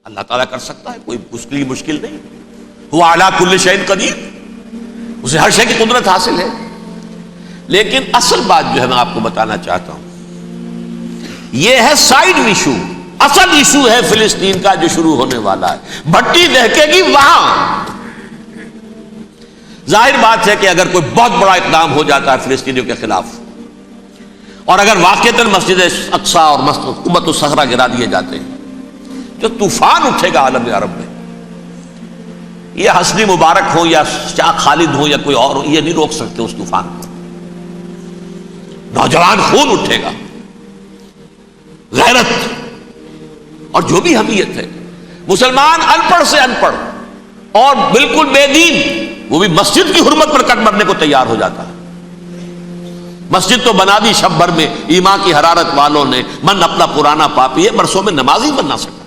اللہ تعالیٰ کر سکتا ہے، کوئی اس کے لیے مشکل نہیں. وہ اعلیٰ کل شیء قدیر، اسے ہر شے کی قدرت حاصل ہے. لیکن اصل بات جو ہے میں آپ کو بتانا چاہتا ہوں، یہ ہے سائیڈ ایشو. اصل ایشو ہے فلسطین کا جو شروع ہونے والا ہے. بھٹی دہکے گی وہاں. ظاہر بات ہے کہ اگر کوئی بہت بڑا اقدام ہو جاتا ہے فلسطینیوں کے خلاف، اور اگر واقعتاً مسجد اقصیٰ اور قبۃ الصخرہ گرا دیے جاتے ہیں، جو طوفان اٹھے گا عالم عرب میں. یہ حسنی مبارک ہو یا شاہ خالد ہو یا کوئی اور ہو، یہ نہیں روک سکتے اس طوفان کو. نوجوان خون اٹھے گا، غیرت اور جو بھی حمیت ہے. مسلمان ان پڑھ سے ان پڑھ اور بالکل بے دین، وہ بھی مسجد کی حرمت پر کٹ مرنے کو تیار ہو جاتا ہے. مسجد تو بنا دی شب بھر میں ایمان کی حرارت والوں نے، من اپنا پرانا پاپی ہے، برسوں میں نماز ہی بن نہ سکا.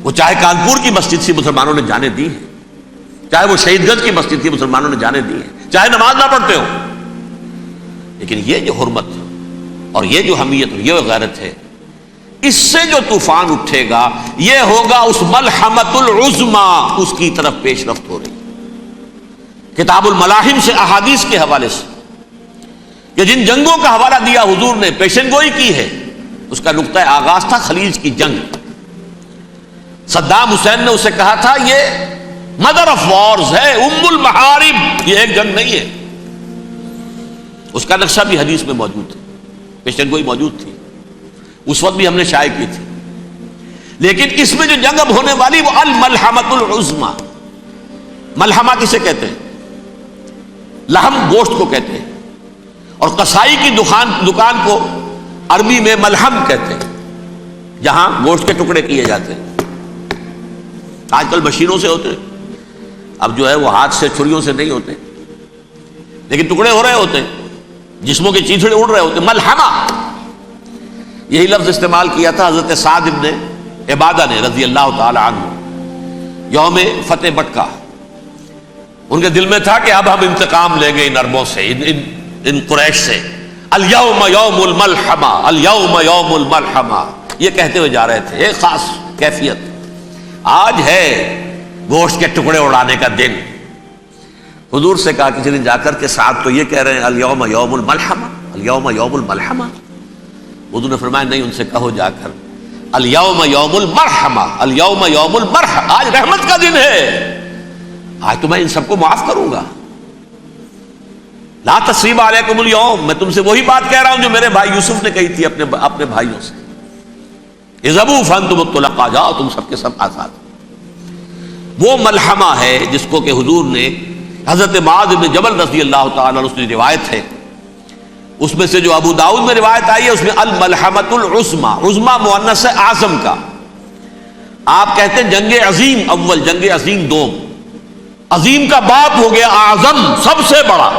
وہ چاہے کانپور کی مسجد سے مسلمانوں نے جانے دی ہے، چاہے وہ شہید گنج کی مسجد تھی مسلمانوں نے جانے دی ہے، چاہے نماز نہ پڑھتے ہو. لیکن یہ جو حرمت اور یہ جو حمیت اور یہ غیرت ہے، اس سے جو طوفان اٹھے گا یہ ہوگا اس ملحمۃ العظما، اس کی طرف پیش رفت ہو رہی. کتاب الملاحم سے احادیث کے حوالے سے کہ جن جنگوں کا حوالہ دیا حضور نے، پیشن گوئی کی ہے، اس کا نقطہ آغاز تھا خلیج کی جنگ. صدام حسین نے اسے کہا تھا یہ مدر آف وارز ہے، ام المحارب، یہ ایک جنگ نہیں ہے. اس کا نقشہ بھی حدیث میں موجود ہے، پیشن گوئی موجود تھی، اس وقت بھی ہم نے شائع کی تھی. لیکن اس میں جو جنگ اب ہونے والی وہ الملحمۃ العظما. ملحمہ کسے کہتے ہیں؟ لحم گوشت کو کہتے ہیں، اور قصائی کی دکان کو عربی میں ملحم کہتے ہیں، جہاں گوشت کے ٹکڑے کیے جاتے ہیں. آج کل مشینوں سے ہوتے ہیں، اب جو ہے وہ ہاتھ سے چھریوں سے نہیں ہوتے، لیکن ٹکڑے ہو رہے ہوتے ہیں، جسموں کے چیتھڑے اڑ رہے ہوتے ہیں. ملحمہ، یہی لفظ استعمال کیا تھا حضرت سعد ابن عبادہ نے رضی اللہ تعالی عنہ یوم فتح مکہ. ان کے دل میں تھا کہ اب ہم انتقام لیں گے ان عربوں سے، ان قریش سے. الیوم یوم الملحمہ، الیوم یوم الملحمہ، یہ کہتے ہوئے جا رہے تھے. ایک خاص کیفیت، آج ہے گوشت کے ٹکڑے اڑانے کا دن. حضور سے کہا کسی نے جا کر کے ساتھ تو یہ کہہ رہے ہیں الیوم یوم الملحمہ، الیوم یوم الملحمہ. حضور نے فرمایا نہیں، ان سے کہو جا کر الیوم یوم المرحمہ، الیوم یوم المرحمہ، آج رحمت کا دن ہے، آج تو میں ان سب کو معاف کروں گا. لا تثریب علیکم اليوم، میں تم سے وہی بات کہہ رہا ہوں جو میرے بھائی یوسف نے کہی تھی اپنے بھائیوں سے. اذهبوا فانتم الطلقاء، جاؤ تم سب کے سب آزاد. وہ ملحمہ ہے جس کو کہ حضور نے حضرت معاذ بن جبل رضی اللہ تعالی عنہ کی روایت ہے، اس میں سے جو ابو داؤد میں روایت آئی ہے اس میں الملحمۃ العظما، عظما مؤنث ہے اعظم کا. آپ کہتے ہیں جنگ عظیم اول، جنگ عظیم دوم. عظیم کا باپ ہو گیا اعظم، سب سے بڑا،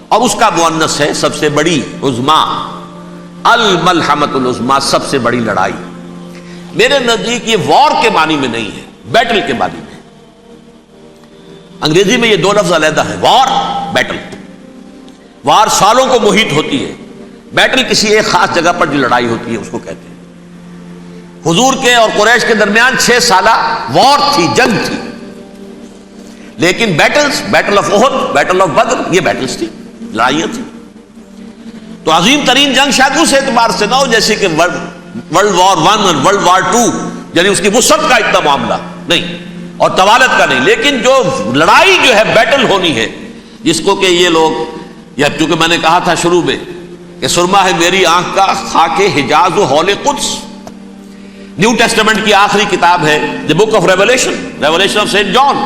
اور اس کا مؤنث ہے سب سے بڑی، عظما. الملحمۃ العظما، سب سے بڑی لڑائی. میرے نزدیک یہ وار کے معنی میں نہیں ہے، بیٹل کے معنی میں. انگریزی میں یہ دو لفظ علیحدہ ہیں، وار، بیٹل. وار سالوں کو محیط ہوتی ہے، بیٹل کسی ایک خاص جگہ پر جو لڑائی ہوتی ہے اس کو کہتے ہیں. حضور کے اور قریش کے درمیان 6 سالہ وار تھی، جنگ تھی. لیکن battles, battle of Uhud, battle of Badr, یہ بیٹلز تھی، لڑائیاں تھیں. تو عظیم ترین جنگ شاید اس اعتبار سے نہ ہو جیسے کہ ورلڈ وار 1 اور ورلڈ وار 2، یعنی اس کی وسعت کا اتنا معاملہ نہیں اور طوالت کا نہیں. لیکن جو لڑائی جو ہے بیٹل ہونی ہے، جس کو کہ یہ لوگ، یا چونکہ میں نے کہا تھا شروع میں کہ سرما ہے میری آنکھ کا خاک حجاز و حول قدس، نیو ٹیسٹمنٹ کی آخری کتاب ہے the book of revelation, revelation of saint John.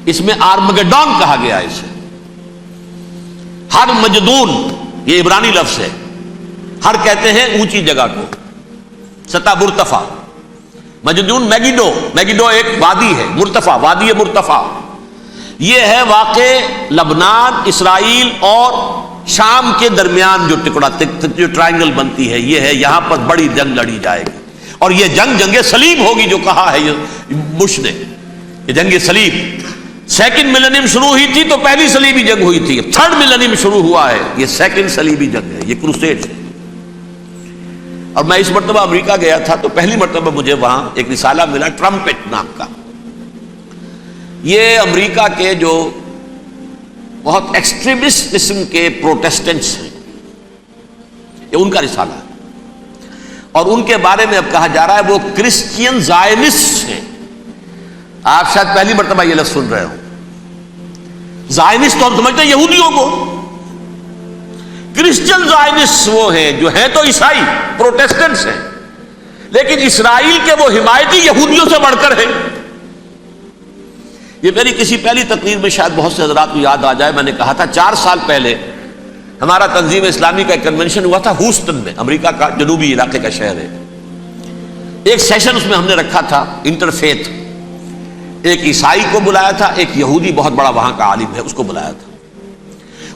اس میں آرمگڈون کہا گیا ہے اسے. ہر مجدون، یہ عبرانی لفظ ہے. ہر کہتے ہیں اونچی جگہ کو، سطح مرتفع. مجدون میگیڈو، میگیڈو ایک وادی ہے، مرتفع، وادی مرتفع. یہ ہے واقع لبنان، اسرائیل اور شام کے درمیان جو ٹکڑا، جو ٹرائنگل بنتی ہے، یہ ہے یہاں پر بڑی جنگ لڑی جائے گی. اور یہ جنگ جنگ صلیب ہوگی جو کہا ہے بش نے، یہ جنگ صلیب. سیکنڈ ملینیم شروع ہوئی تھی تو پہلی صلیبی جنگ ہوئی تھی، تھرڈ ملینیم شروع ہوا ہے، یہ سیکنڈ صلیبی جنگ ہے، یہ کروسیڈ ہے۔ اور میں اس مرتبہ امریکہ گیا تھا تو پہلی مرتبہ مجھے وہاں ایک رسالہ ملا ٹرمپٹ نام کا۔ یہ امریکہ کے جو بہت ایکسٹریمسٹ قسم کے پروٹیسٹنٹس ہیں، یہ ان کا رسالہ ہے، اور ان کے بارے میں اب کہا جا رہا ہے وہ کرسچین زائنسٹ ہیں۔ آپ شاید پہلی مرتبہ یہ لفظ سن رہے ہو۔ زائنسٹ تو ہم سمجھتے ہیں یہودیوں کو، کرسچین زائنسٹ وہ ہیں جو ہیں تو عیسائی پروٹیسٹنٹس ہیں، لیکن اسرائیل کے وہ حمایتی یہودیوں سے بڑھ کر ہیں۔ یہ میری کسی پہلی تقریر میں شاید بہت سے حضرات کو یاد آ جائے، میں نے کہا تھا 4 سال پہلے ہمارا تنظیم اسلامی کا ایک کنونشن ہوا تھا ہیوسٹن میں، امریکہ کا جنوبی علاقے کا شہر ہے۔ ایک سیشن اس میں ہم نے رکھا تھا انٹرفیتھ، ایک عیسائی کو بلایا تھا، ایک یہودی بہت بڑا وہاں کا عالم ہے اس کو بلایا تھا۔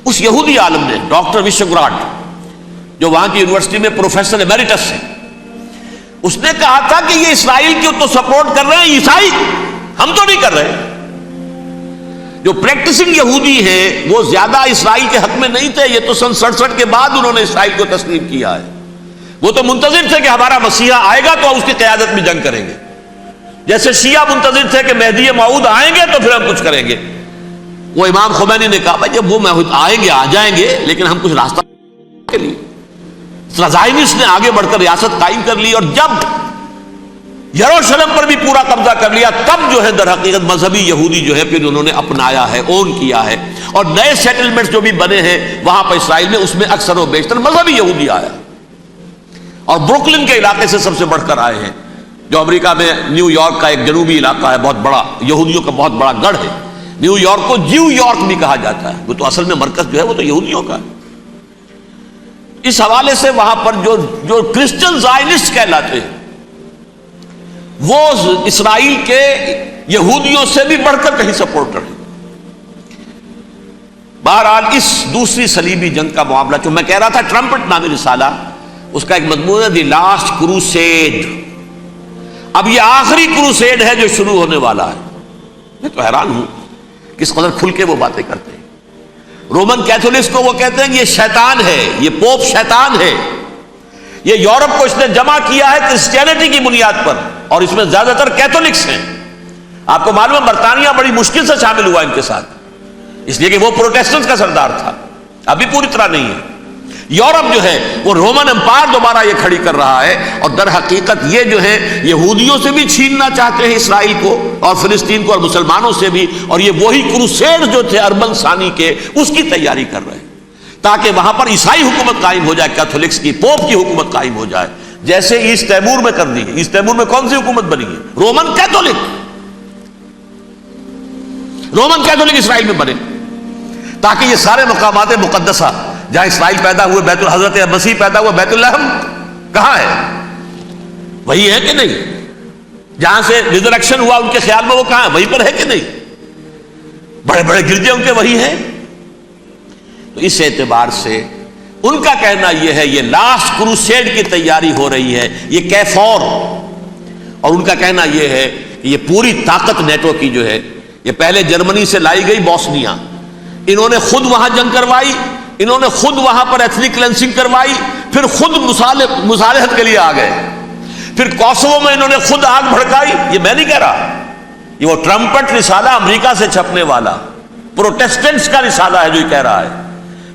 اس یہودی عالم نے ڈاکٹر وشوگراڈ، جو وہاں کی یونیورسٹی میں پروفیسر ایمیریٹس ہے، اس نے کہا تھا کہ یہ اسرائیل کی تو سپورٹ کر رہے ہیں عیسائی، ہم تو نہیں کر رہے۔ جو پریکٹسنگ یہودی ہیں وہ زیادہ اسرائیل کے حق میں نہیں تھے، یہ تو سن 67 کے بعد انہوں نے اسرائیل کو تسلیم کیا ہے۔ وہ تو منتظر تھے کہ ہمارا مسیحا آئے گا تو اس کی قیادت میں جنگ کریں گے، جیسے شیعہ منتظر تھے کہ مہدی موعود آئیں گے تو پھر ہم کچھ کریں گے۔ وہ امام خمینی نے کہا بھائی جب وہ آئیں گے آ جائیں گے، لیکن ہم کچھ راستہ کے لیے۔ زائنسٹ نے آگے بڑھ کر ریاست قائم کر لی، اور جب یروشلم پر بھی پورا قبضہ کر لیا تب جو ہے در حقیقت مذہبی یہودی جو ہے پھر انہوں نے اپنایا ہے، اون کیا ہے، اور نئے سیٹلمنٹس جو بھی بنے ہیں وہاں پر اسرائیل میں، اس میں اکثر و بیشتر مذہبی یہودی آیا، اور بروکلن کے علاقے سے سب سے بڑھ کر آئے ہیں، جو امریکہ میں نیو یارک کا ایک جنوبی علاقہ ہے، بہت بڑا یہودیوں کا بہت بڑا گڑھ ہے۔ نیو یارک کو جیو یارک بھی کہا جاتا ہے، وہ تو اصل میں مرکز جو ہے وہ تو یہودیوں کا ہے۔ اس حوالے سے وہاں پر جو کرسچن زائنسٹ کہلاتے ہیں وہ اسرائیل کے یہودیوں سے بھی بڑھ کر کہیں سپورٹر ہیں۔ بہرحال اس دوسری صلیبی جنگ کا معاملہ جو میں کہہ رہا تھا، ٹرمپٹ نامی رسالہ، اس کا ایک مضمون ہے دی لاسٹ کروسیڈ۔ اب یہ آخری کروسیڈ ہے جو شروع ہونے والا ہے۔ میں تو حیران ہوں کس قدر کھل کے وہ باتیں کرتے ہیں۔ رومن کیتھولکس کو وہ کہتے ہیں کہ یہ شیطان ہے، یہ پوپ شیطان ہے، یہ یورپ کو اس نے جمع کیا ہے کرسچینٹی کی بنیاد پر، اور اس میں زیادہ تر کیتھولکس ہیں۔ آپ کو معلوم ہے برطانیہ بڑی مشکل سے شامل ہوا ان کے ساتھ، اس لیے کہ وہ پروٹیسٹنٹ کا سردار تھا، ابھی پوری طرح نہیں ہے۔ یورپ جو ہے وہ رومن امپائر دوبارہ یہ کھڑی کر رہا ہے، اور در حقیقت یہ جو ہے یہودیوں سے بھی چھیننا چاہتے ہیں اسرائیل کو اور فلسطین کو، اور مسلمانوں سے بھی، اور یہ وہی کروسیڈ جو تھے اربن ثانی کے، اس کی تیاری کر رہے ہیں تاکہ وہاں پر عیسائی حکومت قائم ہو جائے، کیتھولکس کی، پوپ کی حکومت قائم ہو جائے، جیسے ایسٹ تیمور میں کر دی ہے۔ ایسٹ تیمور میں کون سی حکومت بنی ہے؟ رومن کیتھولک اسرائیل میں بنے، تاکہ یہ سارے مقامات مقدسہ جہاں اسرائیل پیدا ہوئے، بیت حضرت مسیح پیدا ہوا، بیت الحم کہاں ہے؟ وہی ہے کہ نہیں؟ جہاں سے ریزریکشن ہوا ان کے خیال میں وہ کہاں ہے؟ وہیں پر ہے کہ نہیں؟ بڑے بڑے گرجے ان کے وہی ہیں۔ تو اس اعتبار سے ان کا کہنا یہ ہے یہ لاسٹ کروسیڈ کی تیاری ہو رہی ہے، یہ کیفور، اور ان کا کہنا یہ ہے کہ یہ پوری طاقت نیٹو کی جو ہے، یہ پہلے جرمنی سے لائی گئی بوسنیا، انہوں نے خود وہاں جنگ کروائی، انہوں نے خود وہاں پر ایتھنک کلینسنگ کروائی، پھر خود مصالحت کے لیے آ گئے، پھر کوسوو میں انہوں نے خود آگ بھڑکائی۔ یہ میں نہیں کہہ رہا، یہ وہ ٹرمپٹ رسالہ امریکہ سے چھپنے والا پروٹیسٹنٹس کا رسالہ ہے جو یہ کہہ رہا ہے۔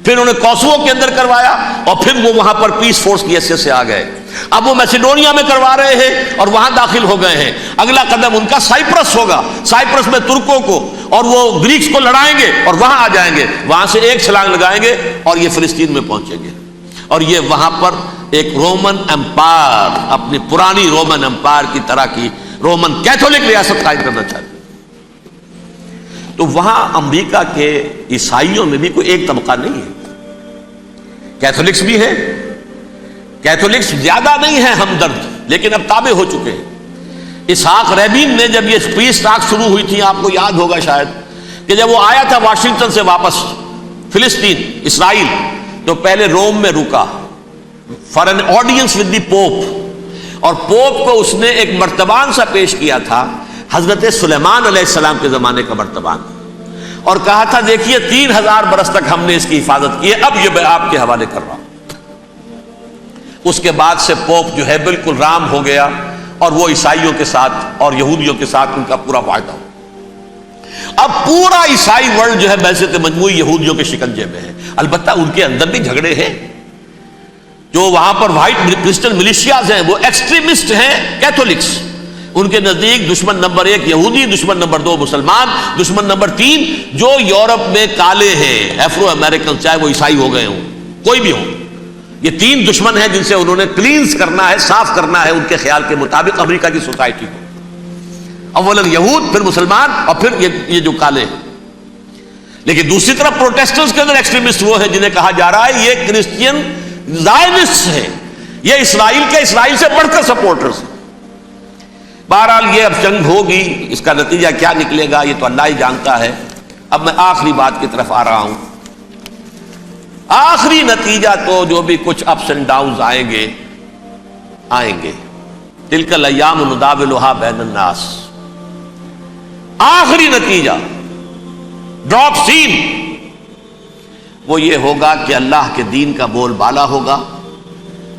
پھر انہوں نے کوسوو کے اندر کروایا، اور پھر وہ وہاں پر پیس فورس کی حیثیت سے آ گئے۔ اب وہ میسیڈونیا میں کروا رہے ہیں اور وہاں داخل ہو گئے ہیں۔ اگلا قدم ان کا سائپرس ہوگا، سائپرس میں ترکوں کو اور وہ گریکس کو لڑائیں گے اور وہاں آ جائیں گے، وہاں سے ایک چھلانگ لگائیں گے اور یہ فلسطین میں پہنچیں گے، اور یہ وہاں پر ایک رومن امپائر، اپنی پرانی رومن امپائر کی طرح کی رومن کیتھولک ریاست قائم کرنا چاہتے ہیں۔ تو وہاں امریکہ کے عیسائیوں میں بھی کوئی ایک طبقہ نہیں ہے، کیتھولکس بھی ہے، کیتھولکس زیادہ نہیں ہے ہمدرد، لیکن اب تابع ہو چکے ہیں۔ اسحاق ریبین نے جب یہ پیس ٹاک شروع ہوئی تھی، آپ کو یاد ہوگا شاید، کہ جب وہ آیا تھا واشنگٹن سے واپس فلسطین اسرائیل، تو پہلے روم میں رکا for an audience with the Pope, اور پوپ کو اس نے ایک مرتبان سا پیش کیا تھا، حضرت سلیمان علیہ السلام کے زمانے کا مرتبان، اور کہا تھا دیکھیے 3000 برس تک ہم نے اس کی حفاظت کی ہے، اب یہ میں آپ کے حوالے کر رہا ہوں۔ اس کے بعد سے پوپ جو ہے بالکل رام ہو گیا، اور وہ عیسائیوں کے ساتھ اور یہودیوں کے ساتھ ان کا پورا معاہدہ ہو۔ اب پورا عیسائی ورلڈ جو ہے بعثت مجموعی یہودیوں کے شکنجے میں ہے۔ البتہ ان کے اندر بھی جھگڑے ہیں، جو وہاں پر وائٹ کرسچن ملیشیاز ہیں وہ ایکسٹریمسٹ ہیں کیتھولکس، ان کے نزدیک دشمن نمبر 1 یہودی، دشمن نمبر 2 مسلمان، دشمن نمبر 3 جو یورپ میں کالے ہیں، ایفرو امریکن، چاہے وہ عیسائی ہو گئے ہوں کوئی بھی ہوں، یہ 3 دشمن ہیں جن سے انہوں نے کلینز کرنا ہے، صاف کرنا ہے ان کے خیال کے مطابق امریکہ کی سوسائٹی کو، اولاً یہود، پھر مسلمان، اور پھر یہ جو کالے ہیں۔ لیکن دوسری طرف پروٹیسٹنٹس کے اندر ایکسٹریمسٹ وہ ہیں جنہیں کہا جا رہا ہے یہ کرسچین زائنسٹ ہیں، یہ اسرائیل سے بڑھ کر سپورٹرز ہیں۔ بہرحال یہ اب جنگ ہوگی، اس کا نتیجہ کیا نکلے گا یہ تو اللہ ہی جانتا ہے۔ اب میں آخری بات کی طرف آ رہا ہوں۔ آخری نتیجہ تو جو بھی کچھ اپس اینڈ ڈاؤنز آئیں گے، تلک الایام نداولھا بین الناس، آخری نتیجہ ڈراپ سین وہ یہ ہوگا کہ اللہ کے دین کا بول بالا ہوگا،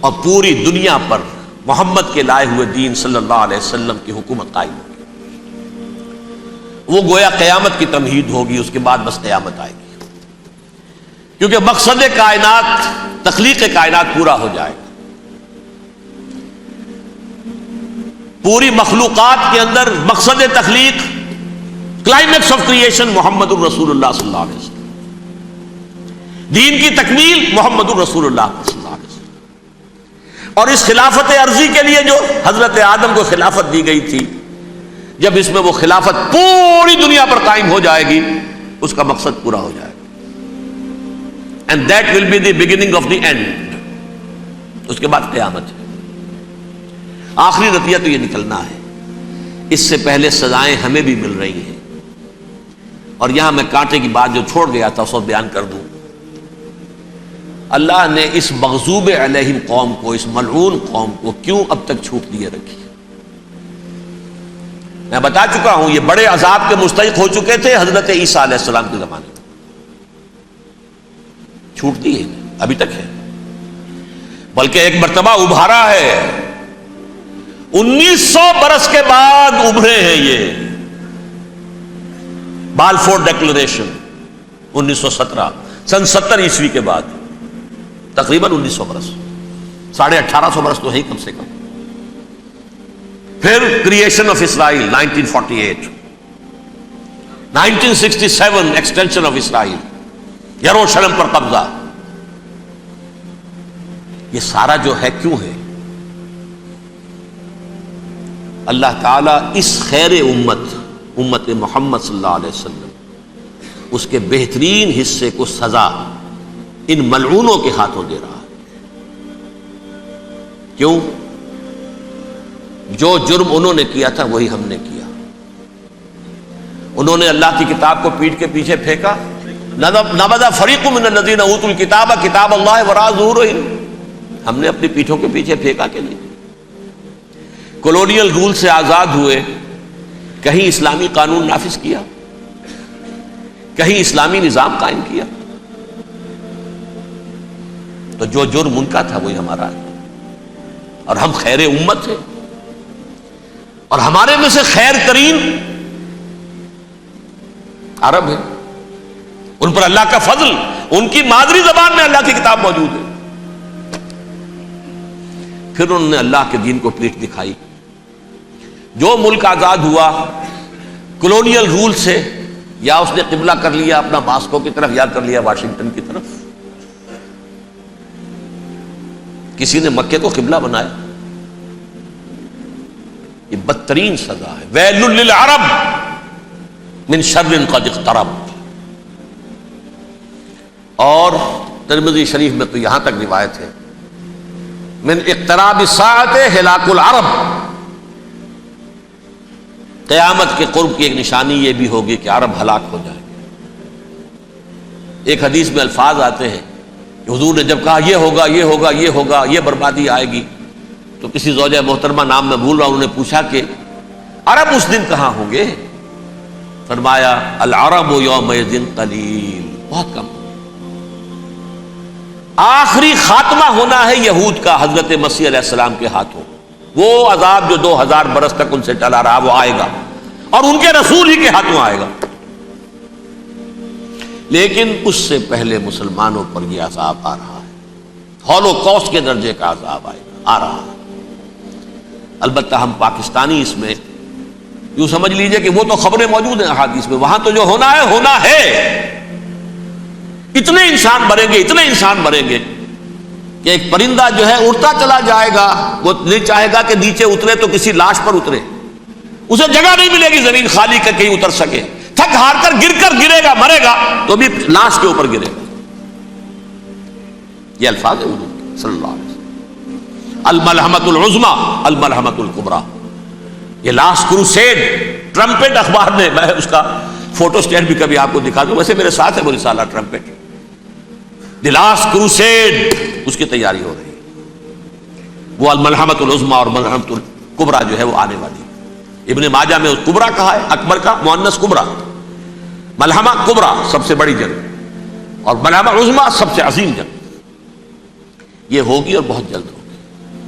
اور پوری دنیا پر محمد کے لائے ہوئے دین صلی اللہ علیہ وسلم کی حکومت قائم ہوگی۔ وہ گویا قیامت کی تمہید ہوگی، اس کے بعد بس قیامت آئے گی، کیونکہ مقصد کائنات، تخلیق کائنات پورا ہو جائے گا۔ پوری مخلوقات کے اندر مقصد تخلیق، کلائمیکس آف کریشن محمد الرسول اللہ صلی اللہ علیہ وسلم، دین کی تکمیل محمد الرسول اللہ صلی اللہ علیہ وسلم۔ اور اس خلافت عرضی کے لیے جو حضرت آدم کو خلافت دی گئی تھی، جب اس میں وہ خلافت پوری دنیا پر قائم ہو جائے گی، اس کا مقصد پورا ہو جائے گا، and that will be the beginning of the end۔ اس کے بعد قیامت ہے۔ آخری نتیجہ تو یہ نکلنا ہے۔ اس سے پہلے سزائیں ہمیں بھی مل رہی ہیں، اور یہاں میں کانٹے کی بات جو چھوڑ گیا تھا اس کو بیان کر دوں۔ اللہ نے اس مغضوب علیہم قوم کو، اس ملعون قوم کو کیوں اب تک چھوٹ دیے رکھی؟ میں بتا چکا ہوں یہ بڑے عذاب کے مستحق ہو چکے تھے حضرت عیسیٰ علیہ السلام کے زمانے میں، چھوٹ دی ہے، ابھی تک ہے، بلکہ ایک مرتبہ ابھارا ہے، 1900 برس کے بعد ابھرے ہیں یہ، بالفور ڈیکلریشن 1917، سن 70 عیسوی کے بعد، تقریباً 1900 برس، 1850 برس تو ہے کم سے کم۔ پھر creation of Israel 1948، 1967 extension of Israel, یروشلم پر قبضہ۔ یہ سارا جو ہے کیوں ہے؟ اللہ تعالیٰ اس خیر امت محمد صلی اللہ علیہ وسلم، اس کے بہترین حصے کو سزا ان ملعونوں کے ہاتھوں دے رہا ہے۔ کیوں؟ جو جرم انہوں نے کیا تھا وہی ہم نے کیا۔ انہوں نے اللہ کی کتاب کو پیٹھ کے پیچھے پھینکا، نبذ فریق من الذین اوتوا الکتاب کتاب اللہ وراء ظہورہم، ہم نے اپنی پیٹھوں کے پیچھے پھینکا کہ نہیں؟ کولونیل رول سے آزاد ہوئے، کہیں اسلامی قانون نافذ کیا، کہیں اسلامی نظام قائم کیا؟ تو جو جرم ان کا تھا وہی ہمارا ہے، اور ہم خیر امت ہیں، اور ہمارے میں سے خیر ترین عرب ہیں، ان پر اللہ کا فضل، ان کی مادری زبان میں اللہ کی کتاب موجود ہے۔ پھر انہوں نے اللہ کے دین کو پیٹھ دکھائی۔ جو ملک آزاد ہوا کولونیل رول سے، یا اس نے قبلہ کر لیا اپنا ماسکو کی طرف، یا کر لیا واشنگٹن کی طرف، کسی نے مکے کو قبلہ بنایا، یہ بدترین سزا ہے۔ ویل للعرب من شر قد اقترب۔ اور ترمذی شریف میں تو یہاں تک روایت ہے، من اقتراب الساعۃ ہلاک العرب، قیامت کے قرب کی ایک نشانی یہ بھی ہوگی کہ عرب ہلاک ہو جائے گے۔ ایک حدیث میں الفاظ آتے ہیں کہ حضور نے جب کہا یہ ہوگا یہ ہوگا یہ ہوگا، یہ بربادی آئے گی، تو کسی زوجہ محترمہ، نام میں بھول رہا ہوں، انہوں نے پوچھا کہ عرب اس دن کہاں ہوں گے؟ فرمایا العرب یومئذ قلیل، بہت کم. آخری خاتمہ ہونا ہے یہود کا حضرت مسیح علیہ السلام کے ہاتھوں. وہ عذاب جو 2000 برس تک ان سے چلا رہا وہ آئے گا، اور ان کے رسول ہی کے ہاتھوں آئے گا. لیکن اس سے پہلے مسلمانوں پر یہ عذاب آ رہا ہے، ہولوکاسٹ کے درجے کا عذاب آ رہا ہے. البتہ ہم پاکستانی اس میں یوں سمجھ لیجئے کہ وہ تو خبریں موجود ہیں احادیث میں، وہاں تو جو ہونا ہے. اتنے انسان مریں گے، اتنے انسان مریں گے کہ ایک پرندہ جو ہے اڑتا چلا جائے گا، وہ نہیں چاہے گا کہ نیچے اترے تو کسی لاش پر اترے، اسے جگہ نہیں ملے گی زمین خالی کر کہیں اتر سکے. تھک ہار کر گرے گا، مرے گا تو بھی لاش کے اوپر گرے گا. یہ الفاظ ہے حضور کے صلی اللہ علیہ وسلم. الملحمۃ العظمی الملحمۃ الکبریٰ، یہ لاسٹ کروسیڈ. ٹرمپٹ اخبار نے، میں اس کا فوٹو اسٹیٹ بھی کبھی آپ کو دکھا دوں، ویسے میرے ساتھ ہے وہ رسالہ ٹرمپٹ. دی لاسٹ کروسیڈ، اس کی تیاری ہو رہی ہے. وہ الملحمۃ العظمی اور ملحمۃ الکبریٰ جو ہے وہ آنے والی. ابن ماجہ میں اس کبریٰ کہا ہے، اکبر کا مؤنث کبریٰ. ملحمہ کبریٰ سب سے بڑی جنگ، اور ملحمہ عظمی سب سے عظیم جنگ. یہ ہوگی اور بہت جلد.